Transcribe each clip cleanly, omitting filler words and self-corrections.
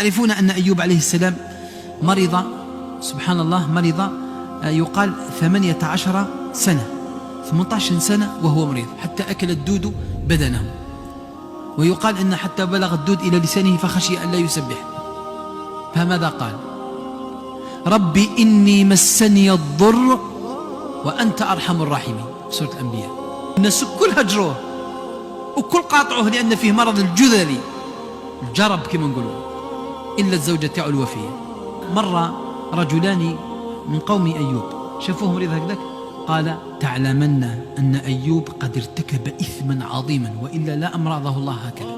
تعرفون أن أيوب عليه السلام مرض، سبحان الله، مرض يقال 18 سنة، 18 سنة وهو مريض، حتى أكل الدود بدنه، ويقال أن حتى بلغ الدود إلى لسانه فخشي أن لا يسبح. فماذا قال؟ ربي إني مسني الضر وأنت أرحم الراحمين، سورة الأنبياء. الناس كل هجروه وكل قاطعوه لأن فيه مرض الجذري، الجرب كما نقولوا، إلا الزوجة تاعو الوفية. مر رجلان من قوم أيوب شافوه مريض هكذاك، قال تعلمن أن أيوب قد ارتكب إثما عظيما وإلا لا أمراضه الله هكذا.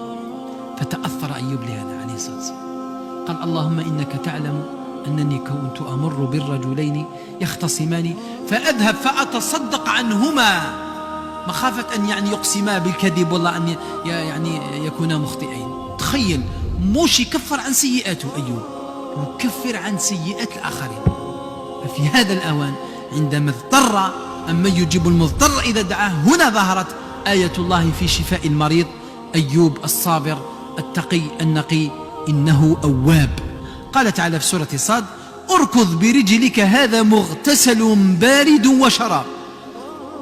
فتأثر أيوب لهذا عليه الصلاة والسلام، قال اللهم إنك تعلم أنني كنت أمر بالرجلين يختصمان فأذهب فأتصدق عنهما مخافة أن يعني يقسما بالكذب والله أن يعني يكونا مخطئين. تخيل، مش يكفر عن سيئاته أيوب، يكفر عن سيئات الآخرين. ففي هذا الأوان عندما اضطر أما يجيب المضطر إذا دعاه، هنا ظهرت آية الله في شفاء المريض أيوب الصابر التقي النقي إنه أواب. قال تعالى في سورة صاد اركض برجلك هذا مغتسل بارد وشراب.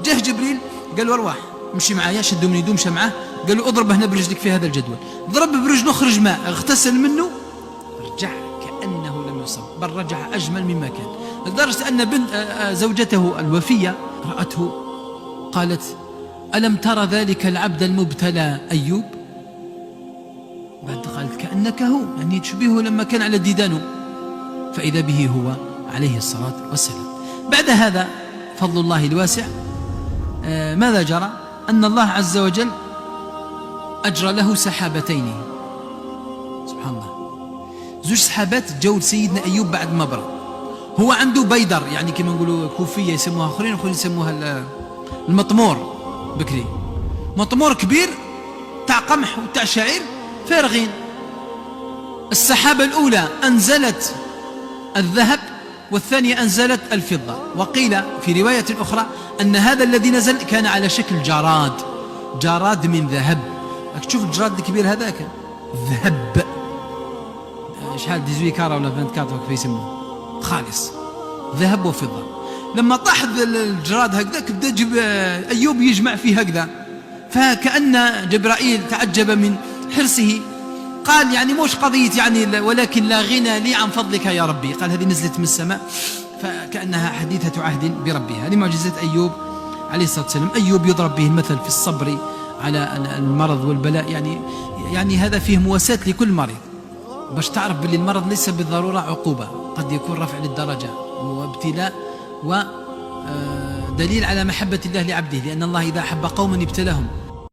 جه جبريل قال له ارواح مشي معايا، شدوا من يدوم، مشى معاه، قال له اضرب هنا برجلك في هذا الجدول، ضرب برجله خرج ماء، اغتسل منه، رجع كأنه لم يصب، بل رجع أجمل مما كان، لدرجة أن بنت زوجته الوفية رأته قالت ألم ترى ذلك العبد المبتلى أيوب؟ بعد قالت كأنك هو، يعني تشبهه لما كان على ديدانه، فإذا به هو عليه الصلاة والسلام. بعد هذا فضل الله الواسع ماذا جرى؟ أن الله عز وجل أجرى له سحابتين، سبحان الله، زوج سحابات جو سيدنا أيوب بعد ما برد. هو عنده بيدر، يعني كما نقولوا كوفية يسموها آخرين يسموها المطمور بكري، مطمور كبير تاع قمح وتاع شعير فارغين. السحابة الأولى أنزلت الذهب والثانية أنزلت الفضة، وقيل في رواية أخرى أن هذا الذي نزل كان على شكل جراد، جراد من ذهب. تشوف الجراد الكبير هذاك ذهب، شحال 18 كارة ولا 24 كيف يسموه، خالص ذهب وفضة. لما طاح الجراد هكذاك بدا أيوب يجمع فيه هكذا، فكأن جبرائيل تعجب من حرصه، قال يعني مش قضية يعني ولكن لا غنى لي عن فضلك يا ربي، قال هذه نزلت من السماء فكأنها حديثة عهد بربها. لمعجزة أيوب عليه الصلاة والسلام. أيوب يضرب به المثل في الصبر على المرض والبلاء، يعني هذا فيه مواساة لكل مريض، باش تعرف باللي المرض ليس بالضرورة عقوبة، قد يكون رفع للدرجة وابتلاء ودليل على محبة الله لعبده، لأن الله إذا أحب قوما ابتلاهم